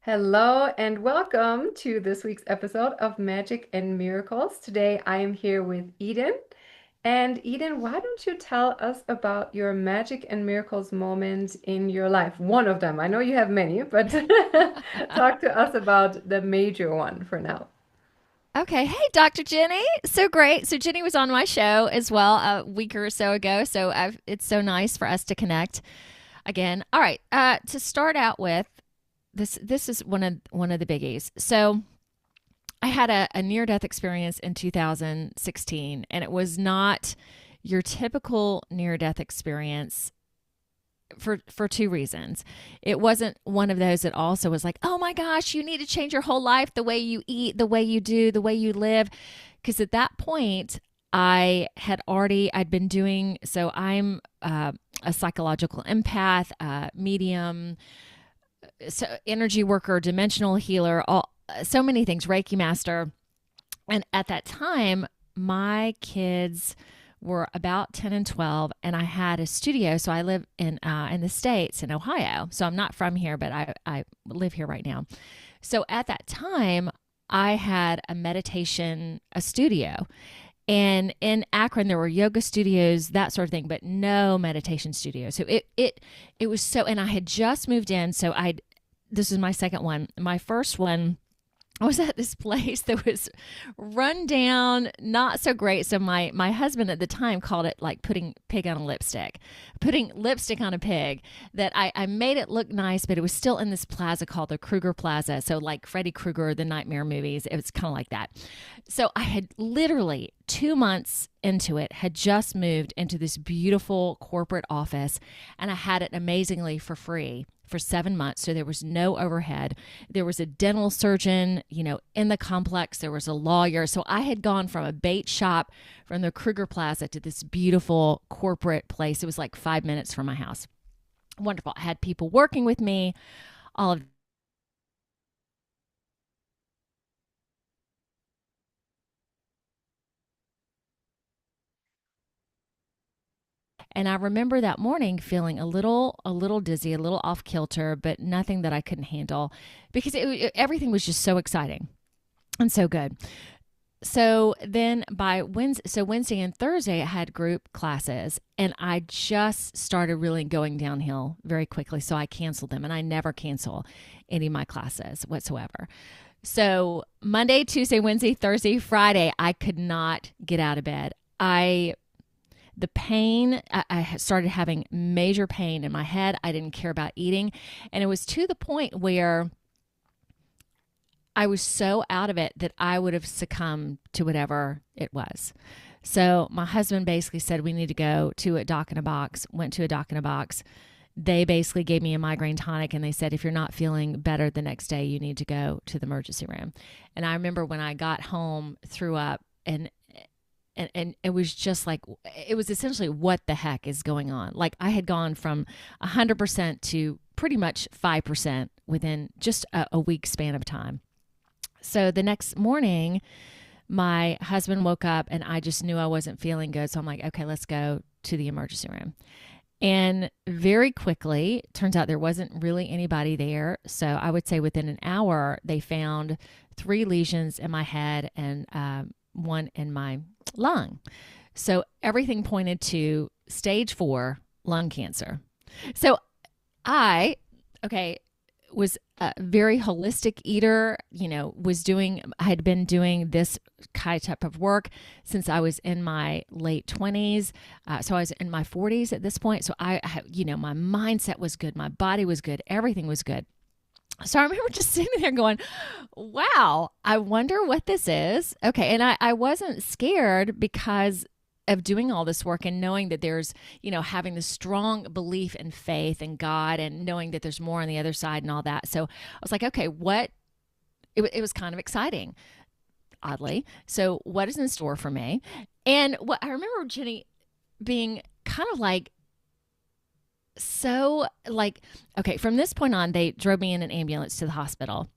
Hello and welcome to this week's episode of Magic and Miracles. Today I am here with Eden. And Eden, why don't you tell us about your magic and miracles moment in your life? One of them. I know you have many, but talk to us about the major one for now. Okay. Hey, Dr. Jenny. So great. So Jenny was on my show as well a week or so ago. It's so nice for us to connect again. All right. To start out with, this is one of the biggies. So I had a near death experience in 2016, and it was not your typical near death experience for two reasons. It wasn't one of those that also was like, oh my gosh, you need to change your whole life, the way you eat, the way you do, the way you live. Because at that point, I'd been doing, so I'm a psychological empath, medium, so energy worker, dimensional healer, so many things, Reiki master. And at that time, my kids were about 10 and 12, and I had a studio. So I live in the States, in Ohio. So I'm not from here, but I live here right now. So at that time, I had a studio. And in Akron, there were yoga studios, that sort of thing, but no meditation studio. So it was so, and I had just moved in. This is my second one. My first one, I was at this place that was run down, not so great. So my husband at the time called it like putting pig on a lipstick, putting lipstick on a pig. That I made it look nice, but it was still in this plaza called the Kruger Plaza. So like Freddy Krueger, the Nightmare movies, it was kind of like that. So I had literally 2 months into it, had just moved into this beautiful corporate office, and I had it amazingly for free for 7 months. So there was no overhead. There was a dental surgeon, in the complex. There was a lawyer. So I had gone from a bait shop from the Kruger Plaza to this beautiful corporate place. It was like 5 minutes from my house. Wonderful. I had people working with me, all of. And I remember that morning feeling a little dizzy, a little off kilter, but nothing that I couldn't handle because everything was just so exciting and so good. So then Wednesday and Thursday, I had group classes, and I just started really going downhill very quickly. So I canceled them, and I never cancel any of my classes whatsoever. So Monday, Tuesday, Wednesday, Thursday, Friday, I could not get out of bed. The pain, I started having major pain in my head. I didn't care about eating. And it was to the point where I was so out of it that I would have succumbed to whatever it was. So my husband basically said, we need to go to a doc in a box. Went to a doc in a box. They basically gave me a migraine tonic, and they said, if you're not feeling better the next day, you need to go to the emergency room. And I remember when I got home, threw up, and it was just like, it was essentially, what the heck is going on? Like, I had gone from 100% to pretty much 5% within just a week span of time. So the next morning, my husband woke up, and I just knew I wasn't feeling good. So I'm like, okay, let's go to the emergency room. And very quickly, turns out there wasn't really anybody there. So I would say within an hour, they found 3 lesions in my head and one in my lung. So everything pointed to stage 4 lung cancer. So I, okay, was a very holistic eater, I had been doing this kind of type of work since I was in my late 20s. So I was in my 40s at this point. So my mindset was good. My body was good. Everything was good. So I remember just sitting there going, wow, I wonder what this is. Okay. And I wasn't scared because of doing all this work and knowing that there's, having this strong belief and faith in God and knowing that there's more on the other side and all that. So I was like, okay, it was kind of exciting, oddly. So what is in store for me? And what I remember Jenny being kind of like, so like, okay, from this point on, they drove me in an ambulance to the hospital.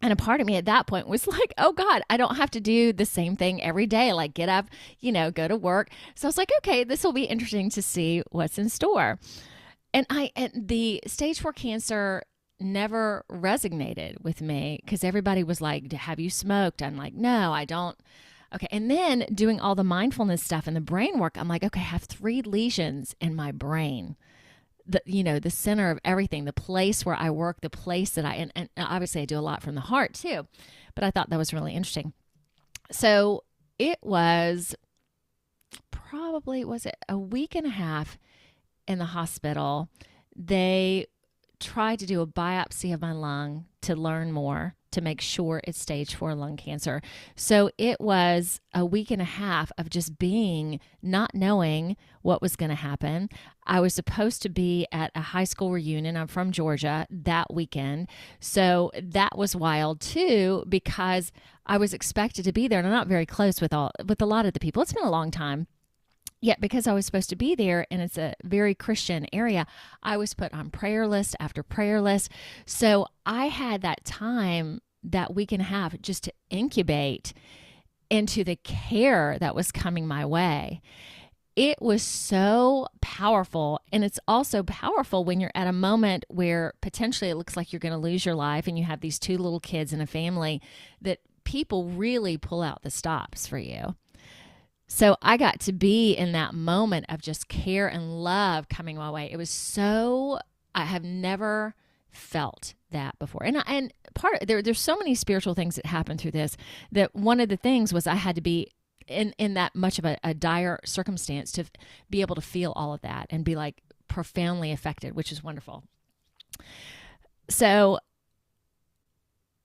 And a part of me at that point was like, oh God, I don't have to do the same thing every day. Like, get up, go to work. So I was like, okay, this will be interesting to see what's in store. And the stage 4 cancer never resonated with me because everybody was like, have you smoked? I'm like, no, I don't. Okay. And then doing all the mindfulness stuff and the brain work, I'm like, okay, I have 3 lesions in my brain. The center of everything, the place where I work, the place that and obviously I do a lot from the heart too. But I thought that was really interesting. So it was probably, was it a week and a half in the hospital? They tried to do a biopsy of my lung to learn more to make sure it's stage 4 lung cancer. So it was a week and a half of just being, not knowing what was going to happen. I was supposed to be at a high school reunion. I'm from Georgia that weekend. So that was wild too, because I was expected to be there and I'm not very close with a lot of the people. It's been a long time. Yet, because I was supposed to be there and it's a very Christian area, I was put on prayer list after prayer list. So I had that time, that week and a half, just to incubate into the care that was coming my way. It was so powerful. And it's also powerful when you're at a moment where potentially it looks like you're going to lose your life and you have these 2 little kids and a family, that people really pull out the stops for you. So I got to be in that moment of just care and love coming my way. It was so, I have never felt that before. And there's so many spiritual things that happen through this, that one of the things was I had to be in that much of a dire circumstance to be able to feel all of that and be like profoundly affected, which is wonderful. So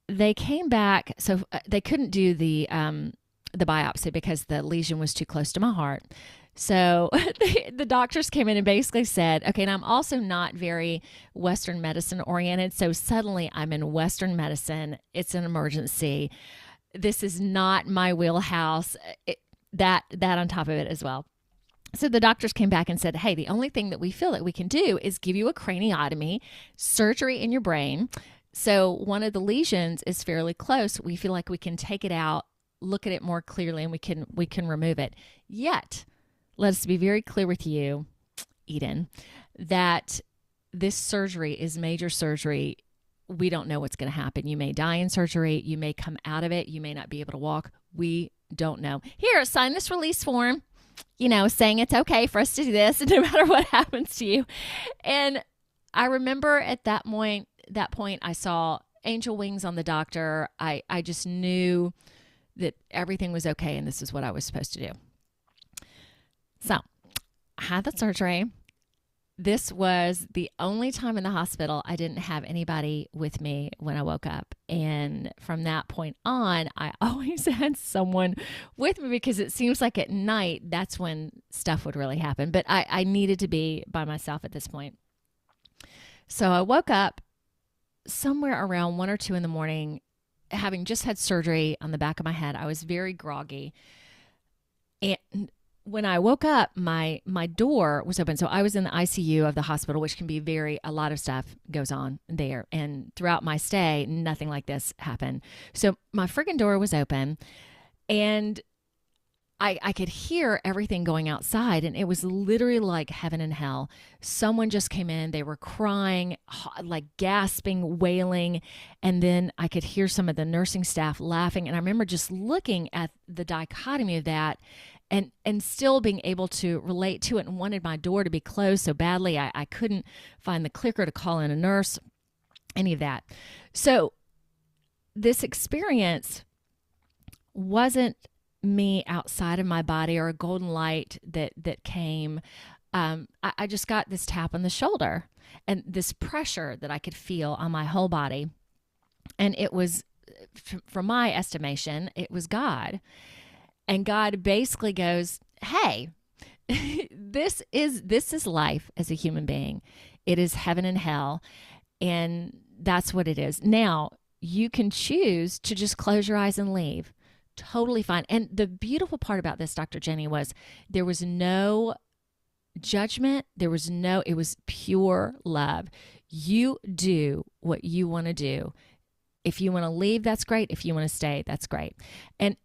they came back. So they couldn't do the biopsy because the lesion was too close to my heart. So the doctors came in and basically said, okay, and I'm also not very Western medicine oriented. So suddenly I'm in Western medicine. It's an emergency. This is not my wheelhouse. That on top of it as well. So the doctors came back and said, hey, the only thing that we feel that we can do is give you a craniotomy, surgery in your brain. So one of the lesions is fairly close. We feel like we can take it out, look at it more clearly, and we can remove it. Yet, let us be very clear with you, Eden, that this surgery is major surgery. We don't know what's going to happen. You may die in surgery. You may come out of it. You may not be able to walk. We don't know. Here, sign this release form, saying it's okay for us to do this no matter what happens to you. And I remember at that point, I saw angel wings on the doctor. I just knew that everything was okay and this is what I was supposed to do. So I had the surgery. This was the only time in the hospital I didn't have anybody with me when I woke up. And from that point on, I always had someone with me because it seems like at night, that's when stuff would really happen. But I needed to be by myself at this point. So I woke up somewhere around 1 or 2 in the morning, having just had surgery on the back of my head. I was very groggy. And when I woke up, my door was open. So I was in the ICU of the hospital, which can be a lot of stuff goes on there. And throughout my stay, nothing like this happened. So my friggin' door was open and I could hear everything going outside, and it was literally like heaven and hell. Someone just came in. They were crying, like gasping, wailing, and then I could hear some of the nursing staff laughing. And I remember just looking at the dichotomy of that and still being able to relate to it, and wanted my door to be closed so badly. I couldn't find the clicker to call in a nurse, any of that. So this experience wasn't me outside of my body or a golden light that came. I just got this tap on the shoulder and this pressure that I could feel on my whole body. And it was, from my estimation, it was God. And God basically goes, hey, this is life as a human being. It is heaven and hell. And that's what it is. Now, you can choose to just close your eyes and leave. Totally fine. And the beautiful part about this, Dr. Jenny, was there was no judgment. It was pure love. You do what you want to do. If you want to leave, that's great. If you want to stay, that's great. And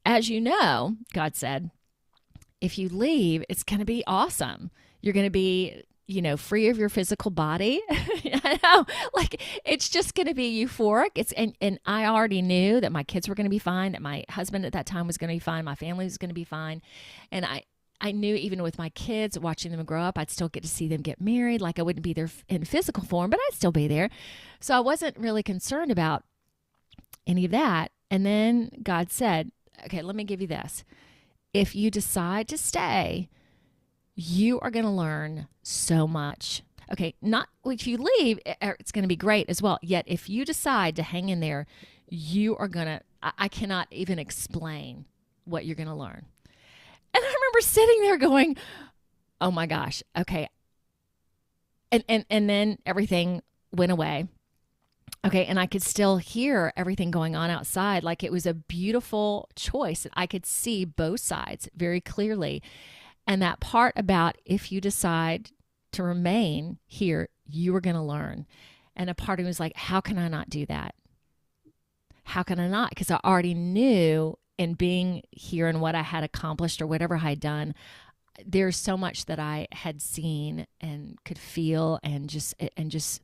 as you know, God said, if you leave, it's going to be awesome. You're going to be free of your physical body. I know, like it's just going to be euphoric. And I already knew that my kids were going to be fine, that my husband at that time was going to be fine, my family was going to be fine, and I knew even with my kids, watching them grow up, I'd still get to see them get married. Like I wouldn't be there in physical form, but I'd still be there. So I wasn't really concerned about any of that. And then God said, okay, let me give you this. If you decide to stay, you are going to learn so much. Okay, not if you leave, it's going to be great as well. Yet if you decide to hang in there, you are going to, I cannot even explain what you're going to learn. And I remember sitting there going, oh my gosh, okay. And then everything went away. Okay, and I could still hear everything going on outside. Like it was a beautiful choice. I could see both sides very clearly. And that part about if you decide to remain here, you are going to learn. And a part of me was like, how can I not do that? How can I not? Because I already knew in being here and what I had accomplished or whatever I had done, there's so much that I had seen and could feel and just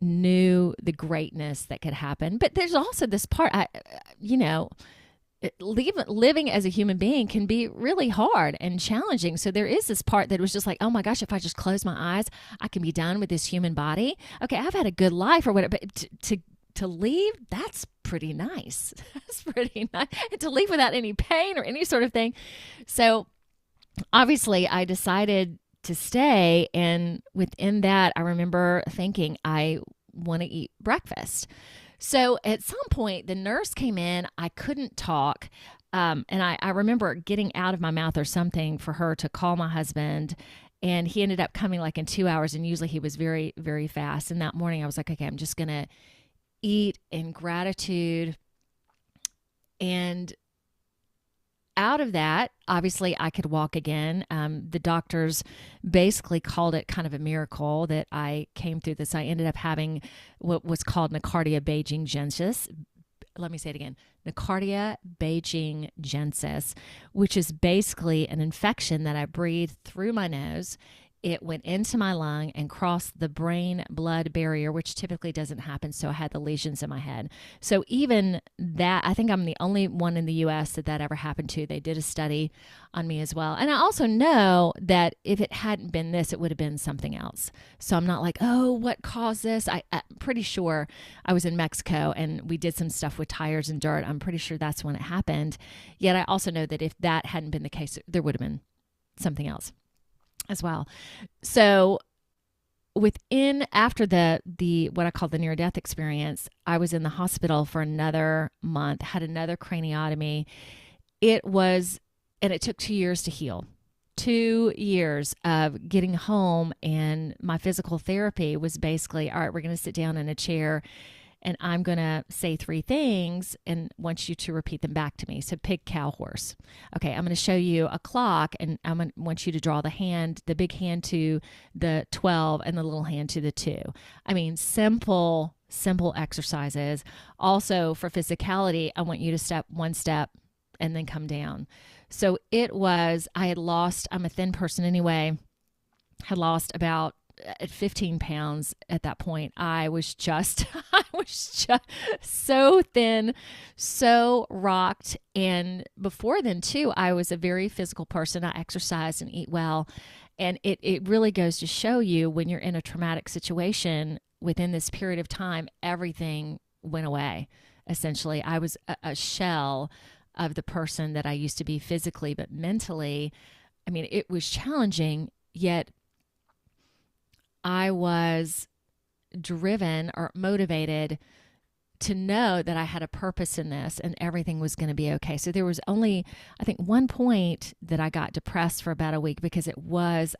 knew the greatness that could happen. But there's also this part, living as a human being can be really hard and challenging. So there is this part that was just like, oh my gosh, if I just close my eyes, I can be done with this human body. Okay, I've had a good life or whatever, but to leave, that's pretty nice. That's pretty nice. And to leave without any pain or any sort of thing. So obviously I decided to stay. And within that, I remember thinking, I want to eat breakfast. So at some point, the nurse came in. I couldn't talk. And I remember getting out of my mouth or something for her to call my husband. And he ended up coming like in 2 hours. And usually he was very, very fast. And that morning I was like, okay, I'm just going to eat in gratitude. And out of that, obviously, I could walk again. The doctors basically called it kind of a miracle that I came through this. I ended up having what was called Nocardia Beijingensis. Let me say it again. Nocardia Beijingensis, which is basically an infection that I breathed through my nose. It went into my lung and crossed the brain-blood barrier, which typically doesn't happen. So I had the lesions in my head. So even that, I think I'm the only one in the U.S. that ever happened to. They did a study on me as well. And I also know that if it hadn't been this, it would have been something else. So I'm not like, oh, what caused this? I'm pretty sure I was in Mexico and we did some stuff with tires and dirt. I'm pretty sure that's when it happened. Yet I also know that if that hadn't been the case, there would have been something else as well. So after the what I call the near death experience, I was in the hospital for another month, had another craniotomy. And it took 2 years to heal. 2 years of getting home, and my physical therapy was basically, all right, we're going to sit down in a chair and I'm going to say 3 things and want you to repeat them back to me. So pig, cow, horse. Okay, I'm going to show you a clock and I'm going to want you to draw the big hand to the 12 and the little hand to the 2. I mean, simple exercises. Also for physicality, I want you to step one step and then come down. So I'm a thin person anyway, had lost about at 15 pounds at that point. I was just so thin, so rocked. And before then too, I was a very physical person. I exercised and eat well. And it really goes to show you when you're in a traumatic situation within this period of time, everything went away. Essentially, I was a shell of the person that I used to be physically, but mentally, I mean, it was challenging, yet I was driven or motivated to know that I had a purpose in this and everything was going to be okay. So there was only, I think, one point that I got depressed for about a week because I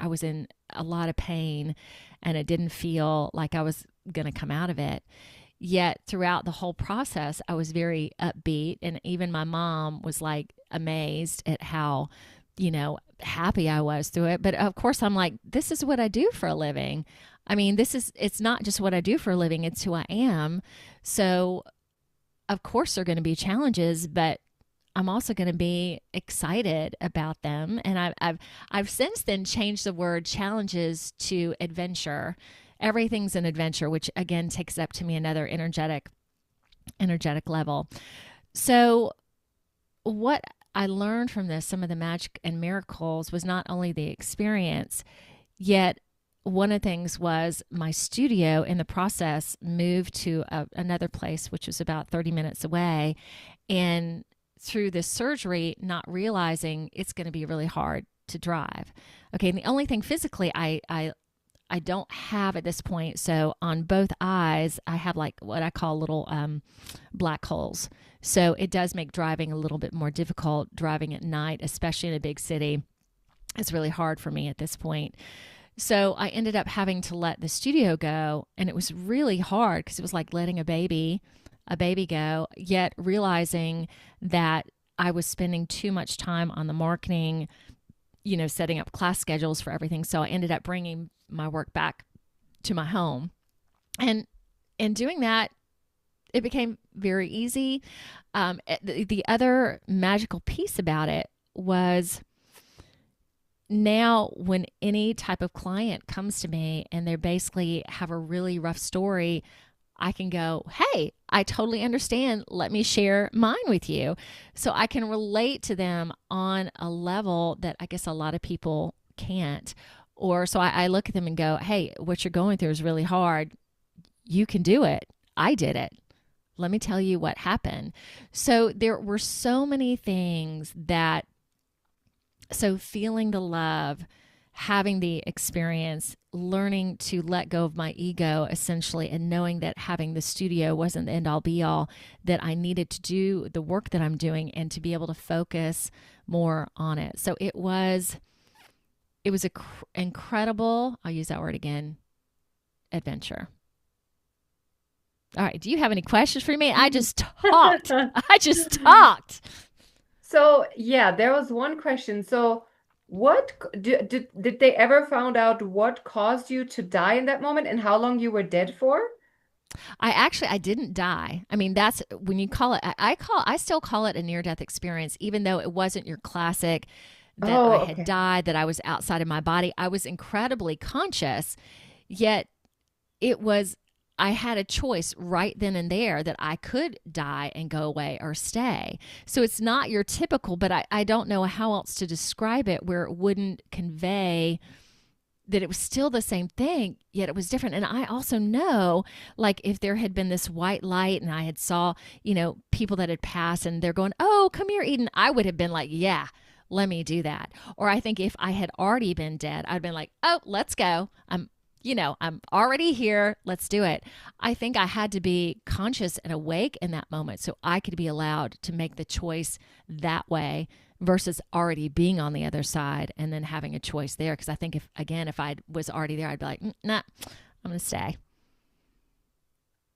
was in a lot of pain and it didn't feel like I was going to come out of it. Yet throughout the whole process, I was very upbeat. And even my mom was like amazed at how, happy I was through it. But of course, I'm like, this is what I do for a living. I mean, it's not just what I do for a living, it's who I am. So of course there are going to be challenges, but I'm also going to be excited about them. And I've since then changed the word challenges to adventure. Everything's an adventure, which again takes up to me another energetic level. So what I learned from this, some of the magic and miracles, was not only the experience, yet one of the things was my studio in the process moved to another place, which was about 30 minutes away. And through this surgery, not realizing it's going to be really hard to drive. Okay. And the only thing physically I don't have at this point. So on both eyes, I have like what I call little black holes. So it does make driving a little bit more difficult. Driving at night, especially in a big city, is really hard for me at this point. So I ended up having to let the studio go, and it was really hard because it was like letting a baby go, yet realizing that I was spending too much time on the marketing, setting up class schedules for everything. So I ended up bringing my work back to my home. And in doing that, it became very easy. The other magical piece about it was now when any type of client comes to me and they basically have a really rough story, I can go, hey, I totally understand. Let me share mine with you. So I can relate to them on a level that I guess a lot of people can't. Or so I look at them and go, hey, what you're going through is really hard. You can do it. I did it. Let me tell you what happened. So there were so many things so feeling the love, having the experience, learning to let go of my ego essentially, and knowing that having the studio wasn't the end all be all, that I needed to do the work that I'm doing and to be able to focus more on it. So it was a incredible, I'll use that word again, adventure. All right. Do you have any questions for me? I just talked. I just talked. So yeah, there was one question. So did they ever found out what caused you to die in that moment and how long you were dead for? I didn't die. I mean, that's when you call it, I still call it a near death experience, even though it wasn't your classic that I Oh, had okay. died, that I was outside of my body. I was incredibly conscious, yet it was, I had a choice right then and there that I could die and go away or stay. So it's not your typical, but I don't know how else to describe it where it wouldn't convey that it was still the same thing, yet it was different. And I also know, like, if there had been this white light and I had saw, people that had passed and they're going, oh, come here, Eden, I would have been like, yeah, let me do that. Or I think if I had already been dead, I'd been like, oh, let's go. I'm already here. Let's do it. I think I had to be conscious and awake in that moment so I could be allowed to make the choice that way versus already being on the other side and then having a choice there. Because I think if I was already there, I'd be like, nah, I'm going to stay.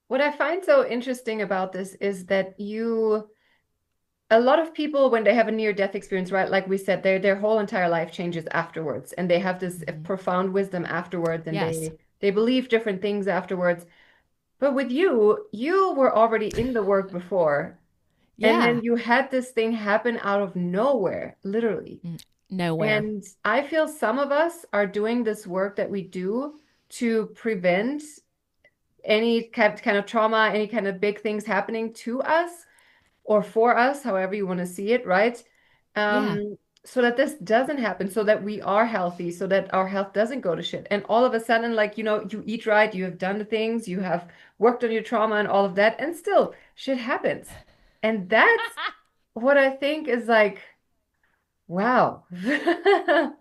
What I find so interesting about this is that a lot of people, when they have a near-death experience, right, like we said, their whole entire life changes afterwards, and they have this Mm-hmm. profound wisdom afterwards, and Yes. they believe different things afterwards. But with you, you were already in the work before, and then Yeah. you had this thing happen out of nowhere, literally. Nowhere. And I feel some of us are doing this work that we do to prevent any kind of trauma, any kind of big things happening to us or for us, however you want to see it, right? Yeah. So that this doesn't happen, so that we are healthy, so that our health doesn't go to shit. And all of a sudden, like, you eat right, you have done the things, you have worked on your trauma and all of that, and still shit happens. And that's what I think is like, wow, that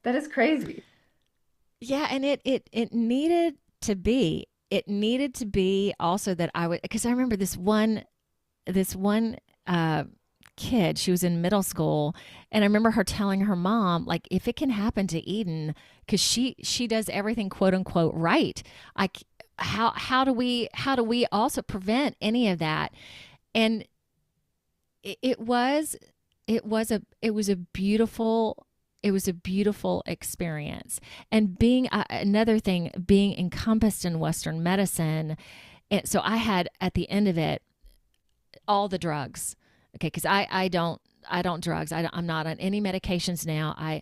is crazy. Yeah. And it needed to be. It needed to be also that I would, because I remember this one uh, kid, she was in middle school, and I remember her telling her mom, like, if it can happen to Eden, because she does everything quote unquote right, like, how do we also prevent any of that? And it was it was a beautiful, it was a beautiful experience. And being another thing, being encompassed in Western medicine, so I had at the end of it all the drugs. Okay, because I don't I don't drugs. I'm not on any medications now. I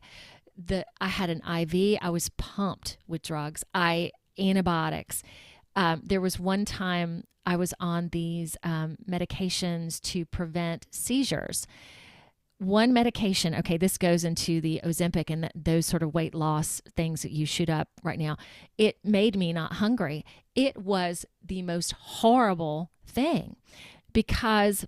had an IV. I was pumped with drugs. I antibiotics. There was one time I was on these medications to prevent seizures. One medication, okay, this goes into the Ozempic and those sort of weight loss things that you shoot up right now. It made me not hungry. It was the most horrible thing because,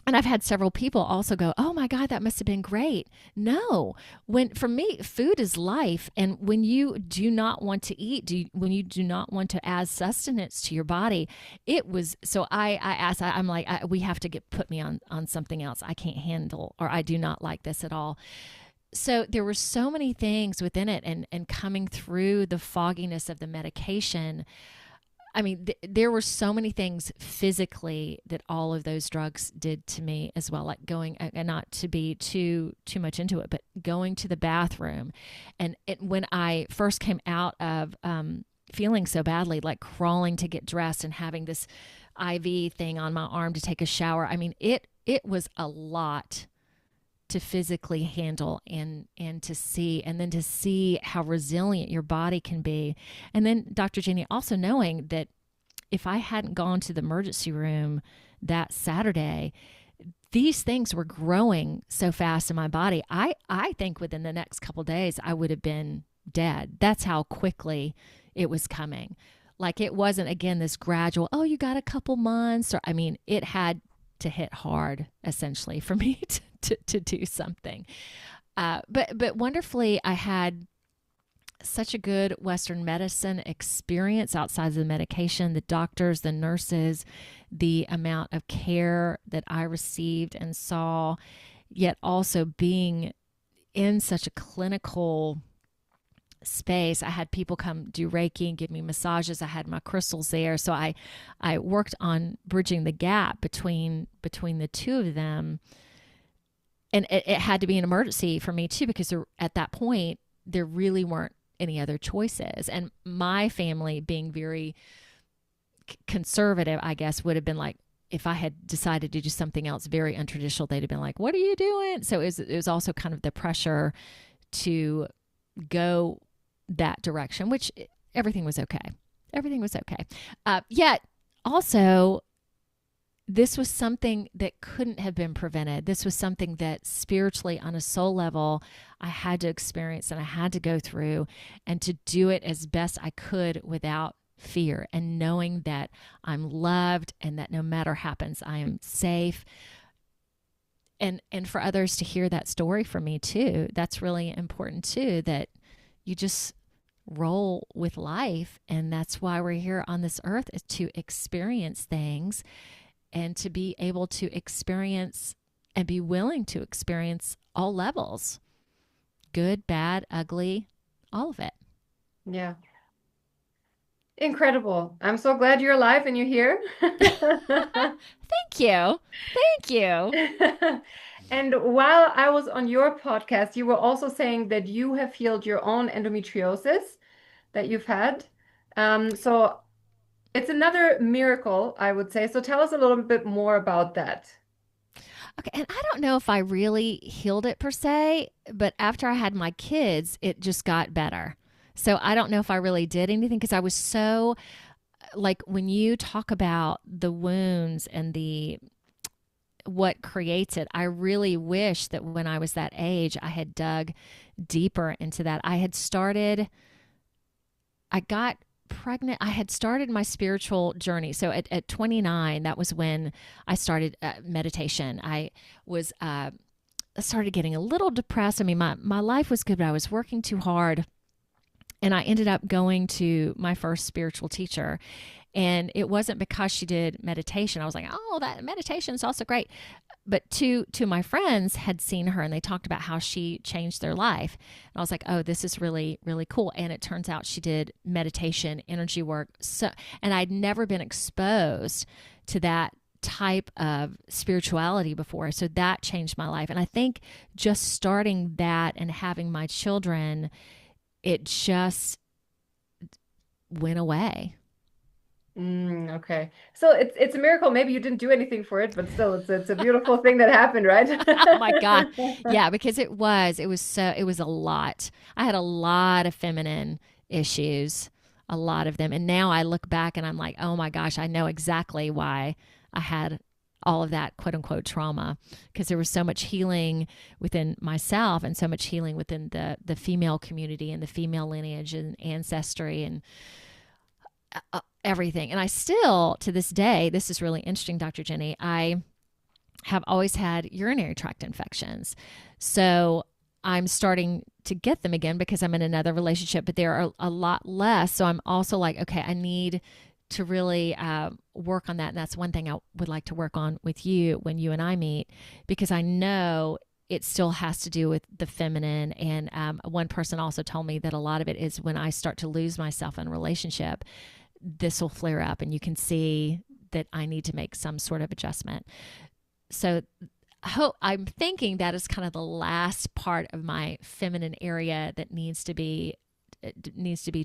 and I've had several people also go, "Oh my God, that must have been great." No, when for me, food is life, and when you do not want to eat, when you do not want to add sustenance to your body, it was. So I asked, I'm like, we have to put me on something else. I can't handle, or I do not like this at all. So there were so many things within it, and coming through the fogginess of the medication. I mean, there were so many things physically that all of those drugs did to me as well. Like going, and not to be too much into it, but going to the bathroom, and when I first came out of feeling so badly, like crawling to get dressed and having this IV thing on my arm to take a shower. I mean, it was a lot to physically handle and to see, and then to see how resilient your body can be. And then Dr. Jeannie, also knowing that if I hadn't gone to the emergency room that Saturday, these things were growing so fast in my body. I think within the next couple of days I would have been dead. That's how quickly it was coming. Like, it wasn't, again, this gradual, oh, you got a couple months, or I mean, it had to hit hard essentially for me to do something. But wonderfully, I had such a good Western medicine experience outside of the medication, the doctors, the nurses, the amount of care that I received and saw, yet also being in such a clinical space. I had people come do Reiki and give me massages. I had my crystals there. So I worked on bridging the gap between the two of them. And it had to be an emergency for me too, because at that point, there really weren't any other choices. And my family, being very conservative, I guess, would have been like, if I had decided to do something else very untraditional, they'd have been like, "What are you doing?" So it was also kind of the pressure to go that direction, which everything was okay. Everything was okay. Yet also, this was something that couldn't have been prevented. This was something that spiritually, on a soul level, I had to experience and I had to go through, and to do it as best I could without fear, and knowing that I'm loved and that no matter happens, I am safe. And for others to hear that story from me too, that's really important too, that you just roll with life. And that's why we're here on this earth, is to experience things and to be able to experience and be willing to experience all levels, good, bad, ugly, all of it. Yeah. Incredible. I'm so glad you're alive and you're here. Thank you. Thank you. And while I was on your podcast, you were also saying that you have healed your own endometriosis that you've had. So it's another miracle, I would say. So tell us a little bit more about that. Okay, and I don't know if I really healed it per se, but after I had my kids, it just got better. So I don't know if I really did anything, because I was so, like, when you talk about the wounds and the what creates it, I really wish that when I was that age, I had dug deeper into that. I got pregnant. I had started my spiritual journey. So at 29, that was when I started meditation. I was started getting a little depressed. I mean, my life was good, but I was working too hard. And I ended up going to my first spiritual teacher. And it wasn't because she did meditation. I was like, oh, that meditation is also great. But two of my friends had seen her, and they talked about how she changed their life. And I was like, oh, this is really, really cool. And it turns out she did meditation, energy work. And I'd never been exposed to that type of spirituality before. So that changed my life. And I think just starting that and having my children, it just went away. Okay. So it's a miracle. Maybe you didn't do anything for it, but still, it's a beautiful thing that happened, right? Oh my God. Yeah, because it was a lot. I had a lot of feminine issues, a lot of them. And now I look back and I'm like, oh my gosh, I know exactly why I had all of that quote unquote trauma, because there was so much healing within myself and so much healing within the female community and the female lineage and ancestry and everything. And I still, to this day, this is really interesting, Dr. Jenny, I have always had urinary tract infections. So I'm starting to get them again because I'm in another relationship, but there are a lot less. So I'm also like, okay, I need to really work on that. And that's one thing I would like to work on with you when you and I meet, because I know it still has to do with the feminine. And one person also told me that a lot of it is when I start to lose myself in a relationship, this will flare up and you can see that I need to make some sort of adjustment. So I'm thinking that is kind of the last part of my feminine area that needs to be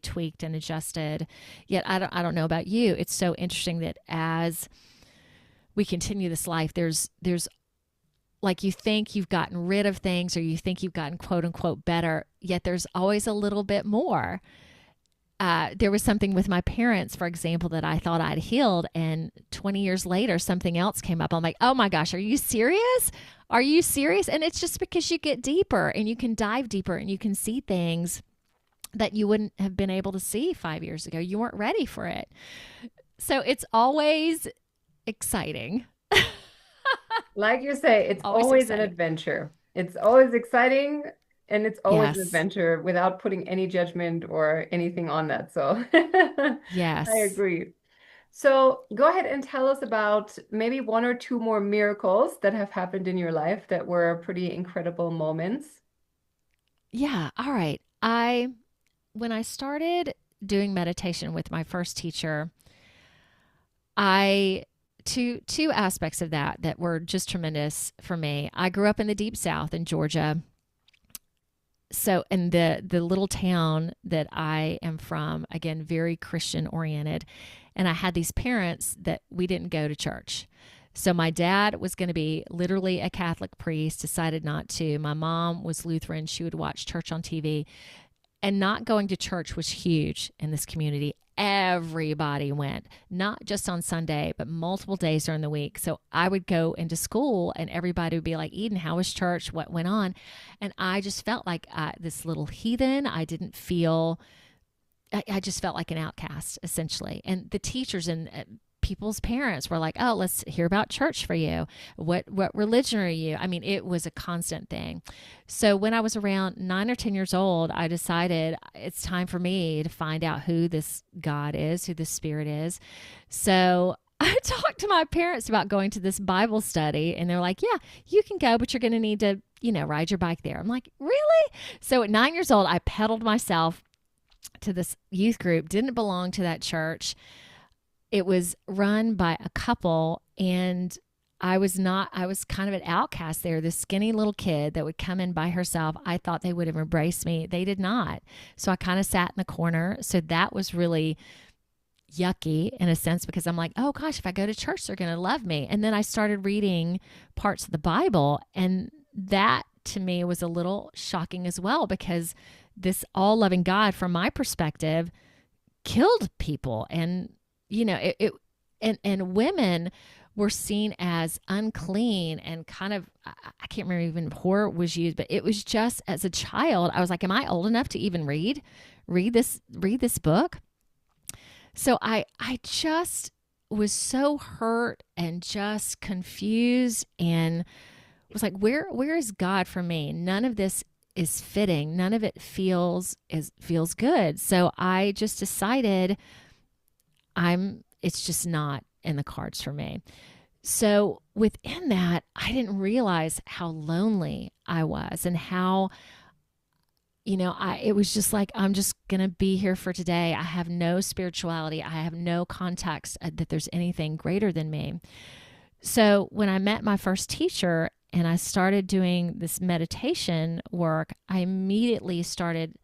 tweaked and adjusted. Yet I don't know about you. It's so interesting that as we continue this life, there's like, you think you've gotten rid of things or you think you've gotten quote unquote better, yet there's always a little bit more. There was something with my parents, for example, that I thought I'd healed. And 20 years later, something else came up. I'm like, oh my gosh, are you serious? Are you serious? And it's just because you get deeper and you can dive deeper and you can see things that you wouldn't have been able to see 5 years ago. You weren't ready for it. So it's always exciting. Like you say, it's Always always an exciting. adventure. It's always exciting and it's always an Yes. adventure without putting any judgment or anything on that. So I Yes. agree. So go ahead and tell us about maybe one or two more miracles that have happened in your life that were pretty incredible moments. Yeah. All right. When I started doing meditation with my first teacher, I two aspects of that were just tremendous for me. I grew up in the deep South in Georgia. So in the little town that I am from, again, very Christian oriented, and I had these parents that we didn't go to church. So my dad was going to be literally a Catholic priest, decided not to. My mom was Lutheran. She would watch church on TV. And not going to church was huge in this community. Everybody went, not just on Sunday, but multiple days during the week. So I would go into school and everybody would be like, Eden, how was church? What went on? And I just felt like this little heathen. I just felt like an outcast, essentially. And the teachers and people's parents were like, "Oh, let's hear about church for you. What religion are you?" I mean, it was a constant thing. So when I was around 9 or 10 years old, I decided it's time for me to find out who this God is, who this Spirit is. So I talked to my parents about going to this Bible study, and they're like, "Yeah, you can go, but you're going to need to, ride your bike there." I'm like, "Really?" So at 9 years old, I pedaled myself to this youth group, didn't belong to that church. It was run by a couple, and I was kind of an outcast there, this skinny little kid that would come in by herself. I thought they would have embraced me. They did not. So I kind of sat in the corner. So that was really yucky in a sense, because I'm like, oh gosh, if I go to church, they're going to love me. And then I started reading parts of the Bible, and that to me was a little shocking as well, because this all loving God, from my perspective, killed people. And, and women were seen as unclean and kind of, I can't remember even horror was used, but it was just, as a child, I was like, am I old enough to even read this book? So I just was so hurt and just confused, and was like, where is God for me? None of this is fitting. None of it feels good. So I just decided it's just not in the cards for me. So within that, I didn't realize how lonely I was, and how, it was just like, I'm just going to be here for today. I have no spirituality. I have no context that there's anything greater than me. So when I met my first teacher and I started doing this meditation work, I immediately started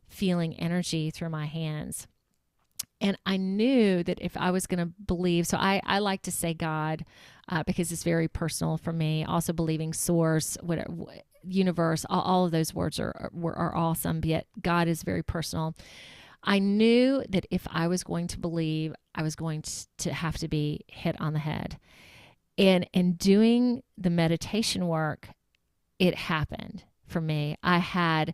feeling energy through my hands. And I knew that if I was going to believe, so I like to say God because it's very personal for me. Also believing source, what universe, all of those words are awesome. But yet God is very personal. I knew that if I was going to believe, I was going to have to be hit on the head. And in doing the meditation work, it happened for me. I had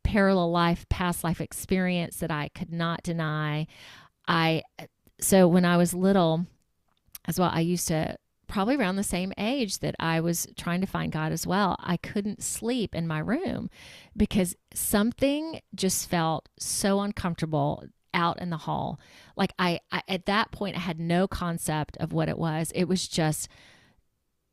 parallel life, past life experience that I could not deny. I so when I was little as well, I used to probably around the same age that I was trying to find God as well. I couldn't sleep in my room because something just felt so uncomfortable out in the hall. Like I at that point I had no concept of what it was. It was just,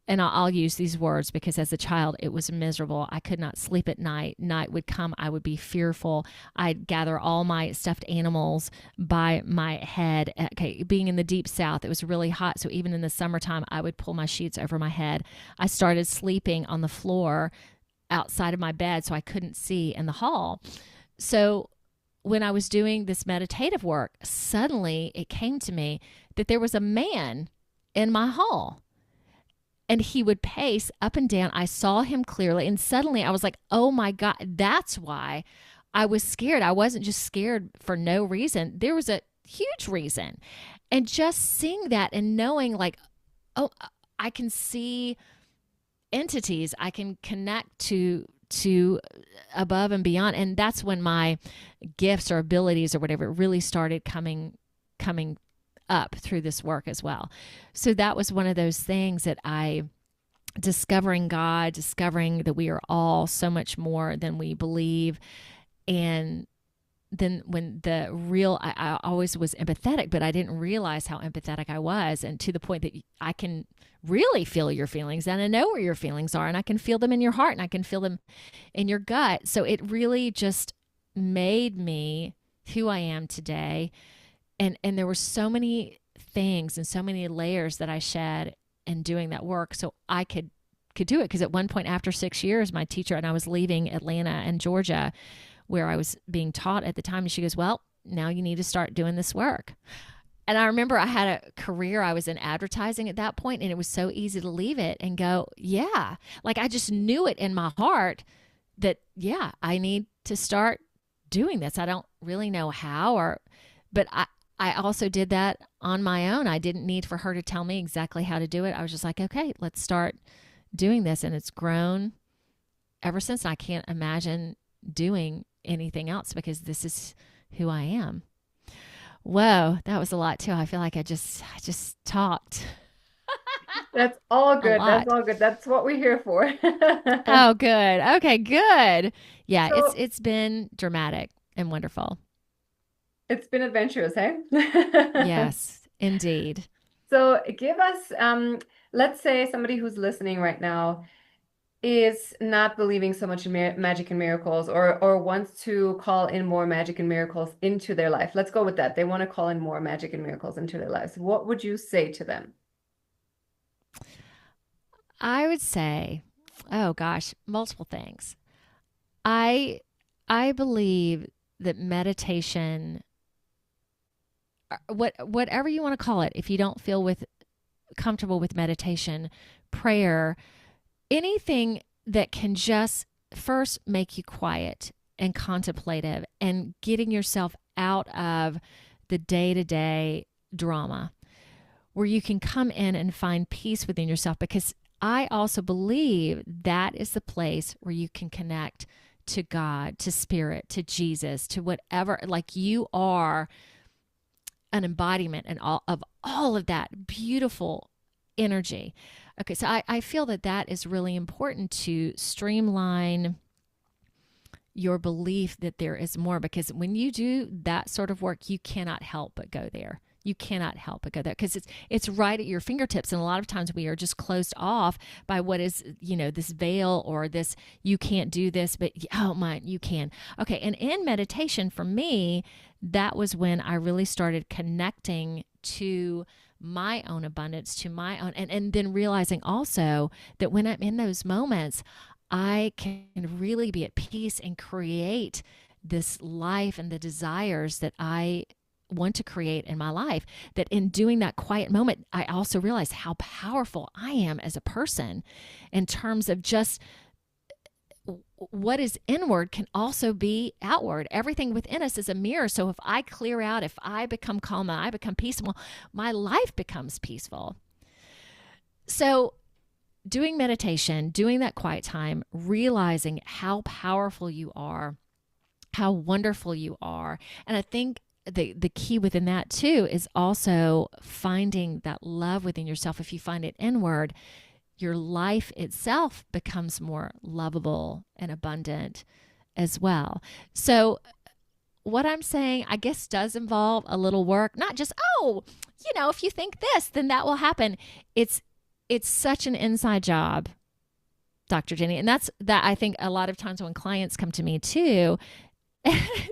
and I'll use these words because as a child, it was miserable. I could not sleep at night. Night would come, I would be fearful. I'd gather all my stuffed animals by my head. Okay, being in the deep south, it was really hot. So even in the summertime, I would pull my sheets over my head. I started sleeping on the floor outside of my bed so I couldn't see in the hall. So when I was doing this meditative work, suddenly it came to me that there was a man in my hall and he would pace up and down. I saw him clearly. And suddenly I was like, oh my God, that's why I was scared. I wasn't just scared for no reason. There was a huge reason. And just seeing that and knowing, like, oh, I can see entities, I can connect to above and beyond. And that's when my gifts or abilities or whatever really started coming up through this work as well. So that was one of those things that discovering God, discovering that we are all so much more than we believe. And then when the real, I always was empathetic, but I didn't realize how empathetic I was. And to the point that I can really feel your feelings and I know where your feelings are and I can feel them in your heart and I can feel them in your gut. So it really just made me who I am today. And there were so many things and so many layers that I shed in doing that work so I could do it. Because at one point after 6 years, my teacher and I was leaving Atlanta and Georgia where I was being taught at the time. And she goes, well, now you need to start doing this work. And I remember I had a career. I was in advertising at that point, and it was so easy to leave it and go, yeah. Like I just knew it in my heart that, yeah, I need to start doing this. I don't really know how, but I also did that on my own. I didn't need for her to tell me exactly how to do it. I was just like, okay, let's start doing this. And it's grown ever since. I can't imagine doing anything else because this is who I am. Whoa, that was a lot too. I feel like I just talked That's all a good. That's lot. all good. That's what we're here for. Oh, good. Okay, good. Yeah, So it's been dramatic and wonderful. it's been adventurous, hey? Yes, indeed. So give us, let's say somebody who's listening right now is not believing so much in magic and miracles or wants to call in more magic and miracles into their life. Let's go with that. They want to call in more magic and miracles into their lives. What would you say to them? I would say, oh gosh, multiple things. I I believe that meditation, whatever you want to call it, if you don't feel with comfortable with meditation, prayer, anything that can just first make you quiet and contemplative and getting yourself out of the day-to-day drama where you can come in and find peace within yourself, because I also believe that is the place where you can connect to God, to spirit, to Jesus, to whatever, like you are an embodiment and all of that beautiful energy. Okay, so I feel that that is really important to streamline your belief that there is more, because when you do that sort of work, you cannot help but go there. You cannot help but go there because it's right at your fingertips. And a lot of times we are just closed off by what is, this veil or this, you can't do this, but oh my, you can. Okay. And in meditation for me, that was when I really started connecting to my own abundance, to my own, and then realizing also that when I'm in those moments, I can really be at peace and create this life and the desires that I want to create in my life. That in doing that quiet moment, I also realized how powerful I am as a person in terms of just what is inward can also be outward. Everything within us is a mirror. So if I clear out, if I become calm, I become peaceful, my life becomes peaceful. So doing meditation, doing that quiet time, realizing how powerful you are, how wonderful you are. And I think the key within that too is also finding that love within yourself. If you find it inward, your life itself becomes more lovable and abundant as well. So what I'm saying, I guess, does involve a little work, not just, oh, if you think this, then that will happen. It's such an inside job, Dr. Jenny. And that's that I think a lot of times when clients come to me too,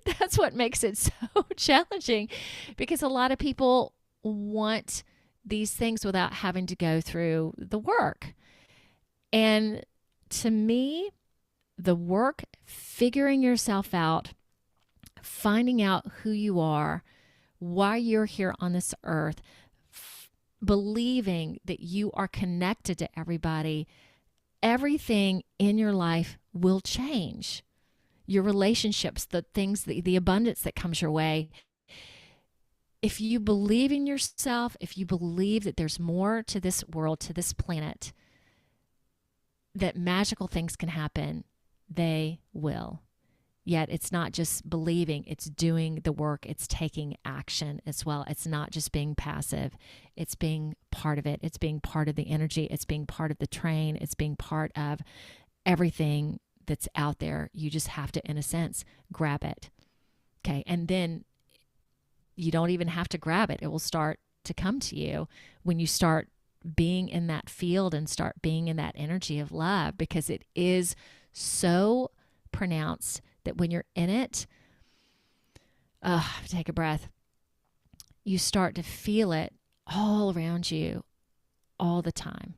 that's what makes it so challenging, because a lot of people want these things without having to go through the work. And to me, the work, figuring yourself out, finding out who you are, why you're here on this earth, believing that you are connected to everybody, everything in your life will change. Your relationships, the things, the abundance that comes your way. If you believe in yourself, if you believe that there's more to this world, to this planet, that magical things can happen, they will. Yet it's not just believing, it's doing the work, it's taking action as well. It's not just being passive, it's being part of it. It's being part of the energy, it's being part of the train, it's being part of everything that's out there. You just have to, in a sense, grab it. Okay. And then you don't even have to grab it. It will start to come to you when you start being in that field and start being in that energy of love, because it is so pronounced that when you're in it, take a breath, you start to feel it all around you all the time.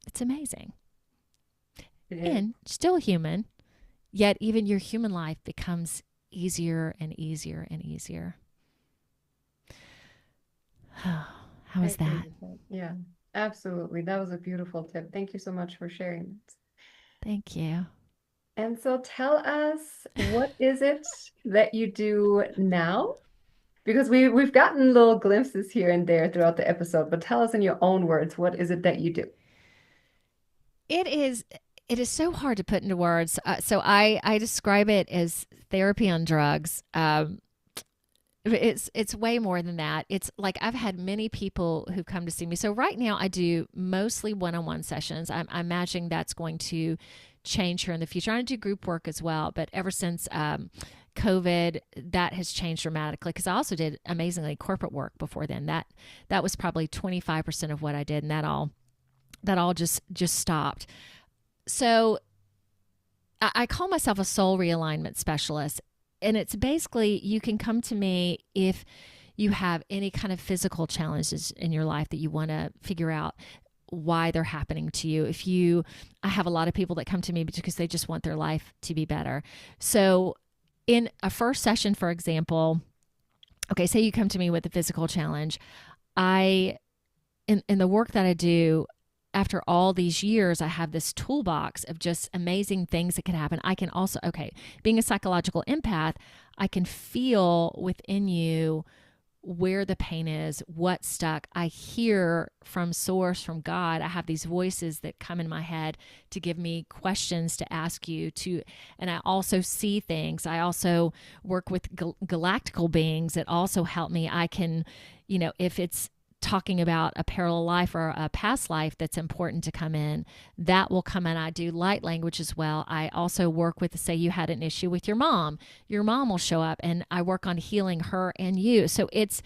It's amazing. And still human, yet even your human life becomes easier and easier and easier. How is that? Yeah, absolutely. That was a beautiful tip. Thank you so much for sharing. Thank you. And so tell us, what is it that you do now? Because we've gotten little glimpses here and there throughout the episode, but tell us in your own words, what is it that you do? It is so hard to put into words. So I describe it as therapy on drugs. It's way more than that. It's like I've had many people who come to see me. So right now I do mostly one-on-one sessions. I'm imagining that's going to change here in the future. I do group work as well, but ever since COVID, that has changed dramatically, because I also did amazingly corporate work before then. That was probably 25% of what I did, and that all just stopped. So I call myself a soul realignment specialist. And it's basically, you can come to me if you have any kind of physical challenges in your life that you want to figure out why they're happening to you. I have a lot of people that come to me because they just want their life to be better. So in a first session, for example, okay, say you come to me with a physical challenge. In the work that I do, after all these years, I have this toolbox of just amazing things that can happen. I can also, being a psychological empath, I can feel within you where the pain is, what's stuck. I hear from source, from God. I have these voices that come in my head to give me questions to ask you to, and I also see things. I also work with galactical beings that also help me. I can, if it's talking about a parallel life or a past life that's important to come in, that will come in. I do light language as well. I also work with, say you had an issue with your mom will show up, and I work on healing her and you. So it's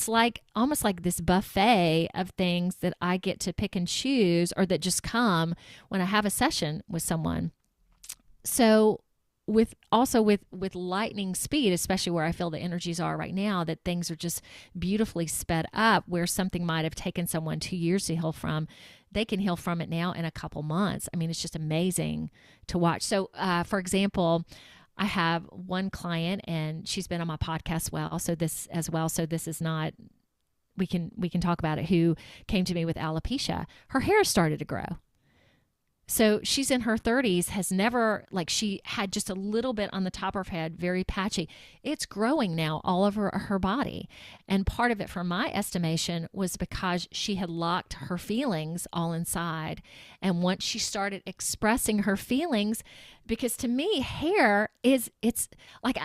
like almost like this buffet of things that I get to pick and choose, or that just come when I have a session with someone. So with lightning speed, especially where I feel the energies are right now, that things are just beautifully sped up, where something might have taken someone 2 years to heal from, they can heal from it now in a couple months. I mean, it's just amazing to watch. So, for example, I have one client and she's been on my podcast well. So this is not we can talk about it, who came to me with alopecia. Her hair started to grow. So she's in her 30s, has never, like, she had just a little bit on the top of her head, very patchy. It's growing now all over her body. And part of it, from my estimation, was because she had locked her feelings all inside. And once she started expressing her feelings, because to me, hair it's like,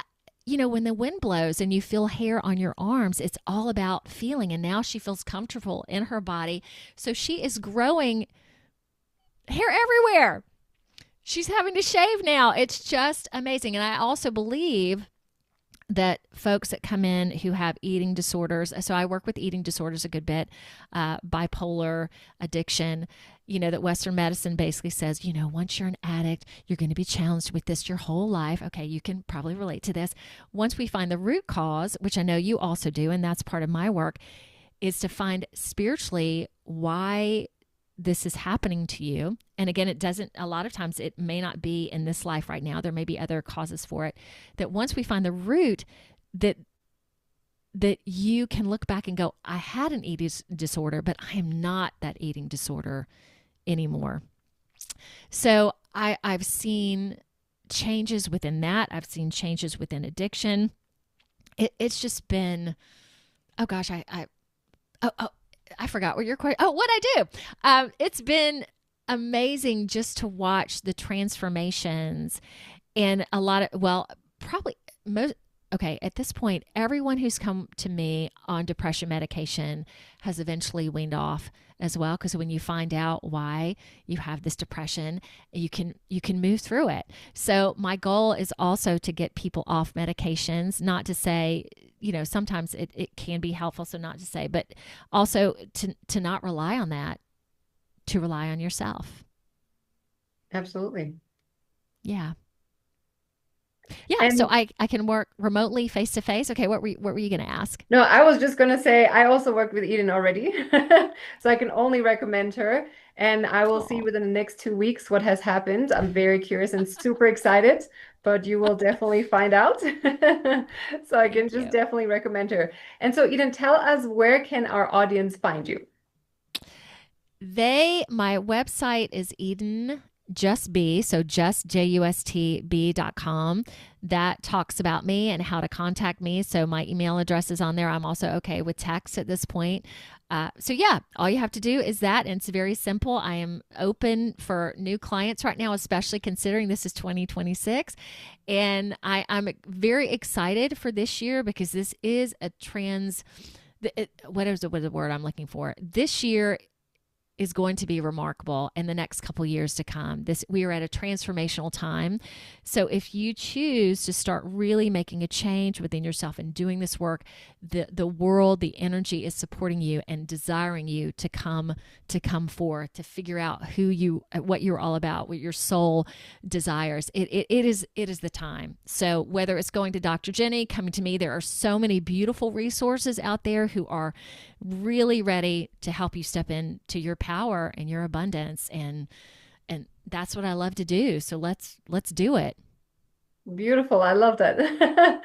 when the wind blows and you feel hair on your arms, it's all about feeling. And now she feels comfortable in her body. So she is growing hair everywhere. She's having to shave now. It's just amazing. And I also believe that folks that come in who have eating disorders, so I work with eating disorders a good bit, bipolar, addiction, that Western medicine basically says, once you're an addict, you're going to be challenged with this your whole life. Okay, you can probably relate to this. Once we find the root cause, which I know you also do, and that's part of my work, is to find spiritually why this is happening to you. And again, a lot of times it may not be in this life right now. There may be other causes for it. That once we find the root, that you can look back and go, I had an eating disorder, but I am not that eating disorder anymore. So I've seen changes within that. I've seen changes within addiction. It's just been, oh gosh, I forgot what your question. Oh, what I do. It's been amazing just to watch the transformations, and a lot of, well, probably most. Okay, at this point, everyone who's come to me on depression medication has eventually weaned off as well. Because when you find out why you have this depression, you can move through it. So my goal is also to get people off medications. Not to say, sometimes it can be helpful, so not to say, but also to not rely on that, to rely on yourself. Absolutely. Yeah. Yeah, so And I can work remotely, face to face. Okay, what were you going to ask? no, I was just gonna say I also worked with Eden already. So I can only recommend her. And I will see Oh, within the next 2 weeks what has happened. I'm very curious and super excited, but you will definitely find out. So I can thank just you. definitely recommend her. And so Eden, tell us, where can our audience find you? My website is Eden Just Be, so justjustb.com. That talks about me and how to contact me. So my email address is on there. I'm also okay with text at this point. So yeah, all you have to do is that, and it's very simple. I am open for new clients right now, especially considering this is 2026. And I'm very excited for this year because this is a what is the word I'm looking for? This year is going to be remarkable in the next couple years to come. We are at a transformational time. So if you choose to start really making a change within yourself and doing this work, the world, the energy is supporting you and desiring you to come forth, to figure out what you're all about, what your soul desires. It is the time. So whether it's going to Dr. Jenny, coming to me, there are so many beautiful resources out there who are really ready to help you step into your power and your abundance, and that's what I love to do. So let's do it. Beautiful. I love that.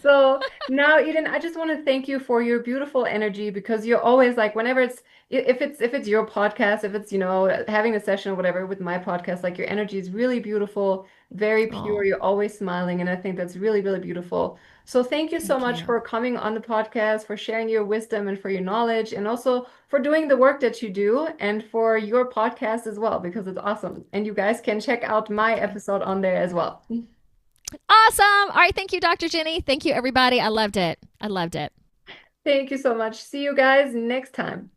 So now, Eden, I just want to thank you for your beautiful energy, because you're always like, whenever if it's your podcast, if it's, having a session or whatever with my podcast, like, your energy is really beautiful, very pure. Oh, You're always smiling. And I think that's really, really beautiful. So thank you so thank much you. for coming on the podcast, for sharing your wisdom and for your knowledge, and also for doing the work that you do, and for your podcast as well, because it's awesome. And you guys can check out my Thank you. episode on there as well. Awesome. All right, thank you, Dr. Jenny. Thank you, everybody. I loved it. I loved it. Thank you so much. See you guys next time.